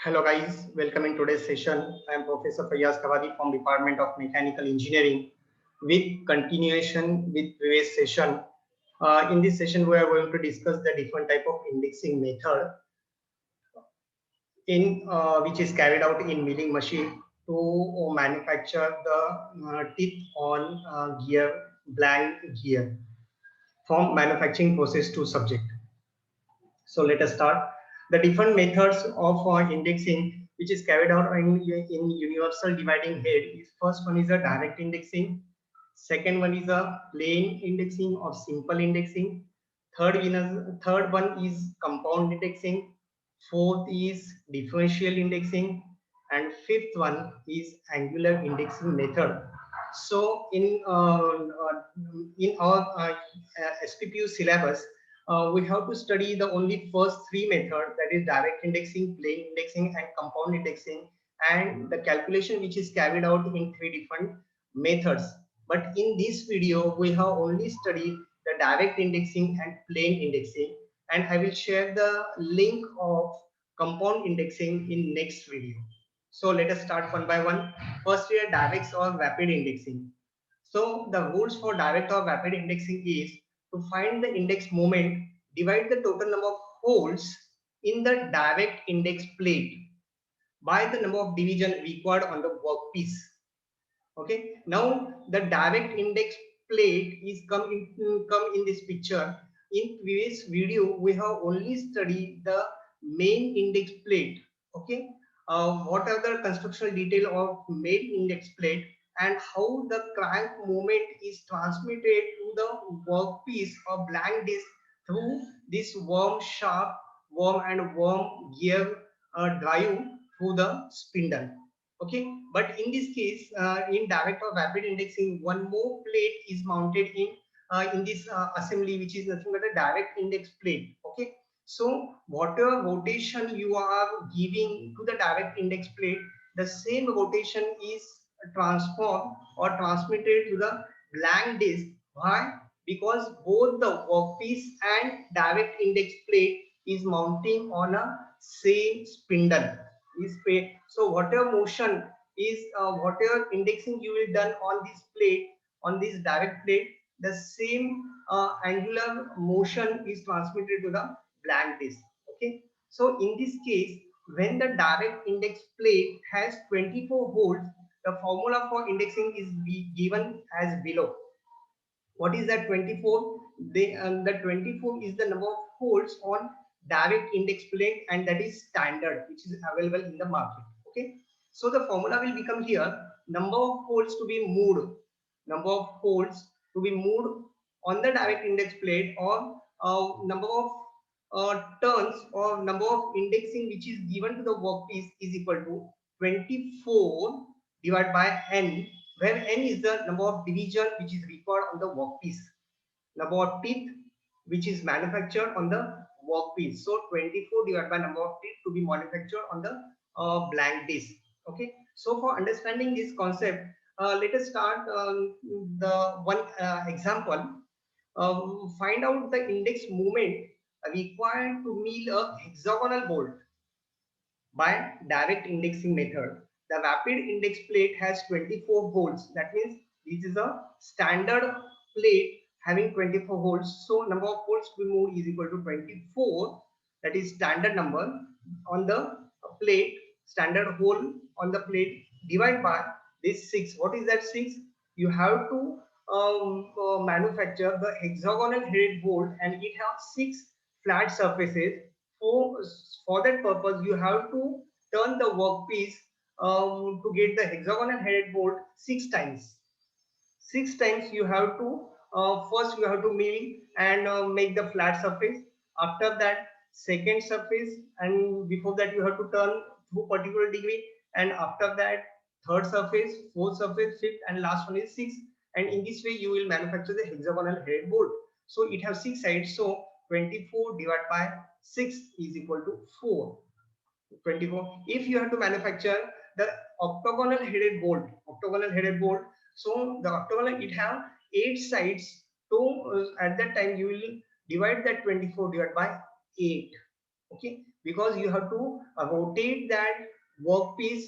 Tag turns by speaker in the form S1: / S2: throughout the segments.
S1: Hello guys, welcome in today's session. I am Professor Fayyaz Kawadi from Department of Mechanical Engineering with continuation with previous session. In this session, we are going to discuss the different type of indexing method in which is carried out in milling machine to manufacture the teeth on gear, blank gear from manufacturing process to subject. So let us start. The different methods of indexing which is carried out in universal dividing head is first one is a direct indexing, second one is a plain indexing or simple indexing, third one is compound indexing, fourth is differential indexing, and fifth one is angular indexing method. So in our SPPU syllabus, we have to study the only first three methods, that is direct indexing, plain indexing, and compound indexing, and the calculation which is carried out in three different methods. But in this video, we have only studied the direct indexing and plain indexing, and I will share the link of compound indexing in next video. So let us start one by one. First, we are direct or rapid indexing. So the rules for direct or rapid indexing is to find the index moment, divide the total number of holes in the direct index plate by the number of division required on the workpiece. Okay, now the direct index plate is come in this picture. In previous video, we have only studied the main index plate. Okay, what are the constructional detail of main index plate and how the crank movement is transmitted to the workpiece or blank disc through this worm shaft, worm and worm gear drive through the spindle. Okay, but in this case, in direct or rapid indexing, one more plate is mounted in this assembly, which is nothing but a direct index plate. Okay, so whatever rotation you are giving to the direct index plate, the same rotation is transformed or transmitted to the blank disk. Why? Because both the workpiece and direct index plate is mounting on a same spindle. So whatever motion is whatever indexing you will done on this plate, on this direct plate, the same angular motion is transmitted to the blank disk. Okay, so in this case, when the direct index plate has 24 holes, the formula for indexing is given as below. What is that 24? The 24 is the number of holes on direct index plate, and that is standard, which is available in the market. Okay, so the formula will become here: number of holes to be moved, number of holes to be moved on the direct index plate, or number of turns or number of indexing which is given to the workpiece is equal to 24 divided by n, where n is the number of division which is required on the workpiece, number of teeth which is manufactured on the workpiece. So 24 divided by number of teeth to be manufactured on the blank disc. Okay, so for understanding this concept, let us start the one example. Find out the index moment required to mill a hexagonal bolt by direct indexing method. The rapid index plate has 24 holes. That means this is a standard plate having 24 holes. So number of holes to be moved is equal to 24. That is standard number on the plate, standard hole on the plate, divide by this 6. What is that 6? You have to manufacture the hexagonal headed bolt, and it has 6 flat surfaces. For, for that purpose, you have to turn the workpiece to get the hexagonal headed bolt 6 times. 6 times you have to first you have to mill and make the flat surface. After that, second surface, and before that you have to turn through particular degree, and after that third surface, fourth surface, fifth, and last one is sixth. And in this way you will manufacture the hexagonal head bolt. So it has 6 sides, so 24 divided by 6 is equal to 4. 24. If you have to manufacture the octagonal headed bolt, so the octagonal, it have 8 sides. So at that time you will divide that 24 divided by 8. Okay, because you have to rotate that workpiece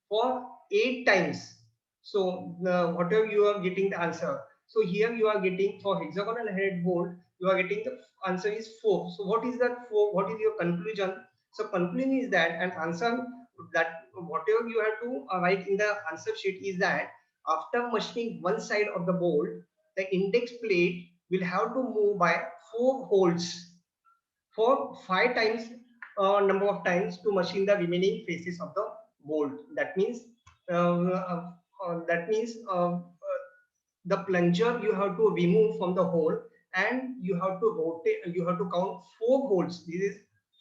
S1: for 8 times. So whatever you are getting the answer. So here you are getting for hexagonal head bolt, you are getting the answer is 4. So what is that 4? What is your conclusion? So conclusion is that an answer that whatever you have to write in the answer sheet is that after machining one side of the bolt, the index plate will have to move by 4 holes for 5 times number of times to machine the remaining faces of the bolt. That means that means the plunger you have to remove from the hole and you have to rotate. You have to count 4 holes. This is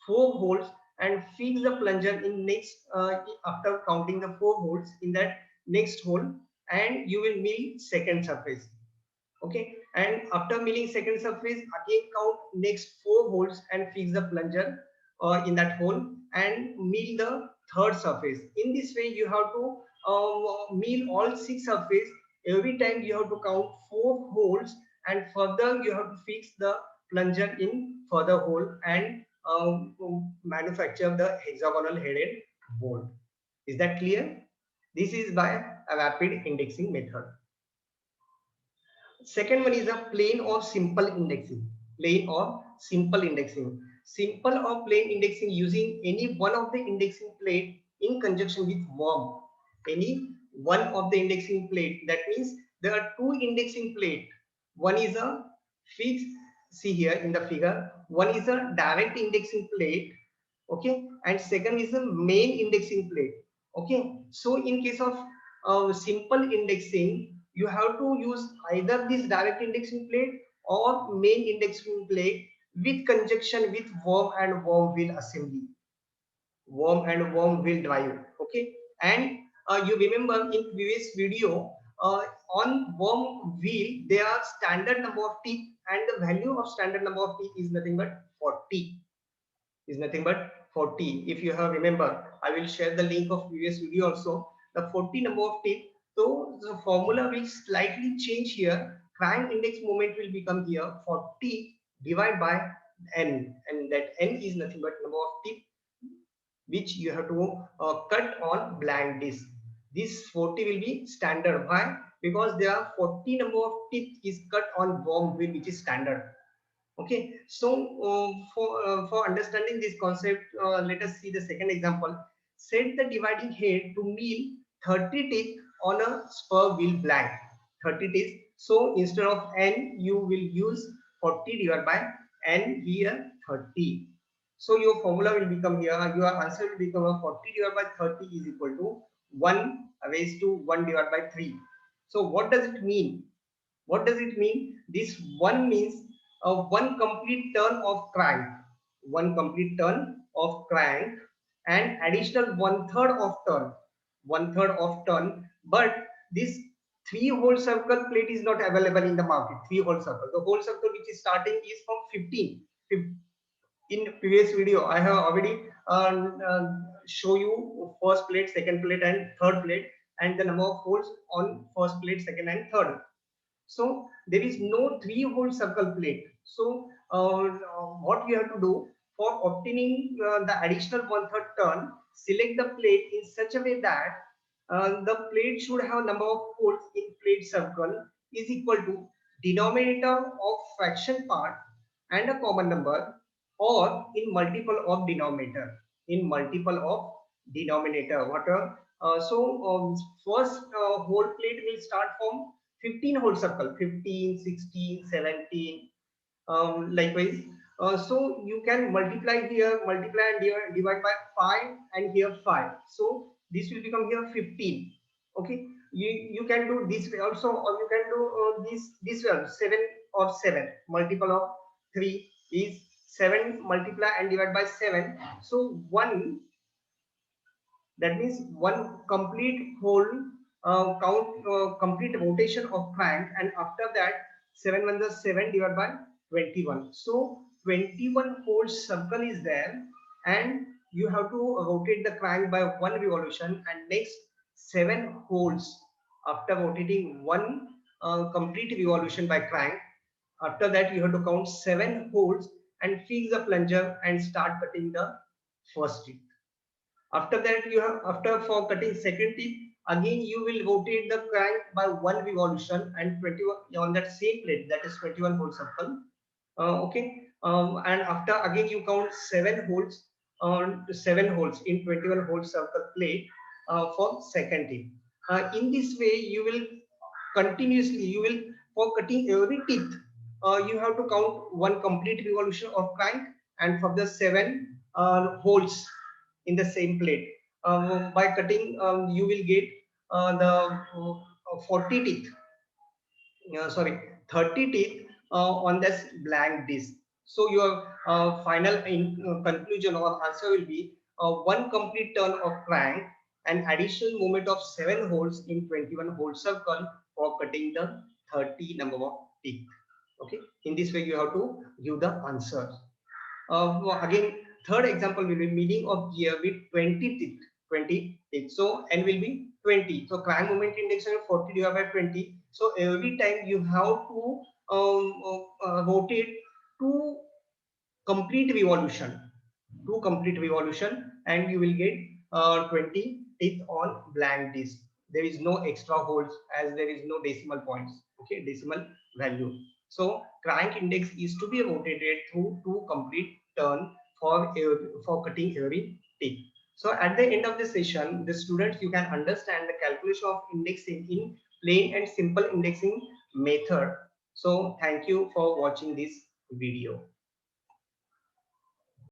S1: 4 holes and fix the plunger in next after counting the 4 holes in that next hole, and you will mill second surface. Okay, and after milling second surface, again count next 4 holes and fix the plunger in that hole and mill the third surface. In this way you have to mill all 6 surface. Every time you have to count 4 holes, and further you have to fix the plunger in further hole and manufacture the hexagonal headed bolt. Is that clear? This is by a rapid indexing method. Second one is a plain or simple indexing. Plain or simple indexing. Simple or plain indexing using any one of the indexing plate in conjunction with worm. Any one of the indexing plate. That means there are two indexing plate. One is a fixed, see here in the figure. One is a direct indexing plate. Okay, and second is a main indexing plate. Okay, so in case of simple indexing, you have to use either this direct indexing plate or main indexing plate with conjunction with worm and worm wheel assembly. Worm and worm wheel drive. Okay, and you remember in previous video on worm wheel there are standard number of teeth, and the value of standard number of teeth is nothing but 40. Is nothing but 40. If you have remember, I will share the link of previous video also. The 40 number of teeth. So the formula will slightly change here. Crank index moment will become here 40 divided by n, and that n is nothing but number of teeth which you have to cut on blank disc. This 40 will be standard. Why? Because there are 40 number of teeth is cut on worm wheel, which is standard. Okay, so for understanding this concept, let us see the second example. Set the dividing head to mill 30 teeth on a spur wheel blank. 30 teeth. So instead of n, you will use 40 divided by n here 30. So your formula will become here. Your answer will become a 40 divided by 30 is equal to 1 raised to 1 divided by 3. So what does it mean? What does it mean? This 1 means one complete turn of crank, one complete turn of crank, and additional one third of turn. But this 3 hole circle plate is not available in the market. 3 hole circle. The whole circle which is starting is from 15. In previous video, I have already show you first plate, second plate, and third plate, and the number of holes on first plate, second, and third. So there is no 3 hole circle plate. So what you have to do for obtaining the additional one third turn, select the plate in such a way that the plate should have number of holes in plate circle is equal to denominator of fraction part and a common number, or in multiple of denominator. In multiple of denominator. Whatever. First whole plate will start from 15 whole circle, 15, 16, 17, likewise. So you can multiply here, multiply and divide by 5, and here 5. So this will become here 15. Okay, you can do this way also, or you can do this way, 7 or 7 multiple of 3 is 7, multiply and divide by 7. So 1, that means one complete whole complete rotation of crank, and after that 7 ones are 7 divided by 21. So 21 whole circle is there, and you have to rotate the crank by one revolution, and next 7 holes after rotating one complete revolution by crank. After that you have to count 7 holes, and fix the plunger and start cutting the first teeth. After that, you have, after for cutting second teeth, again you will rotate the crank by one revolution and 21 on that same plate, that is 21 hole circle. Okay, and after again you count 7 holes on 7 holes in 21 hole circle plate for second teeth. In this way, you will continuously, you will, for cutting every teeth, you have to count one complete revolution of crank and for the 7 holes in the same plate. By cutting, you will get the 40 teeth, sorry, 30 teeth on this blank disc. So your final conclusion or answer will be one complete turn of crank and additional movement of 7 holes in 21 hole circle for cutting the 30 number of teeth. Okay, in this way you have to give the answer. Again, third example will be meaning of gear with 20 teeth. 20 teeth. So n will be 20. So crank moment index is 40 divided by 20. So every time you have to rotate two complete revolution, and you will get 20 teeth on blank disc. There is no extra holes as there is no decimal points. Okay, decimal value. So crank index is to be rotated through two complete turn for cutting every teeth. So at the end of the session, the students, you can understand the calculation of indexing in plain and simple indexing method. So thank you for watching this video.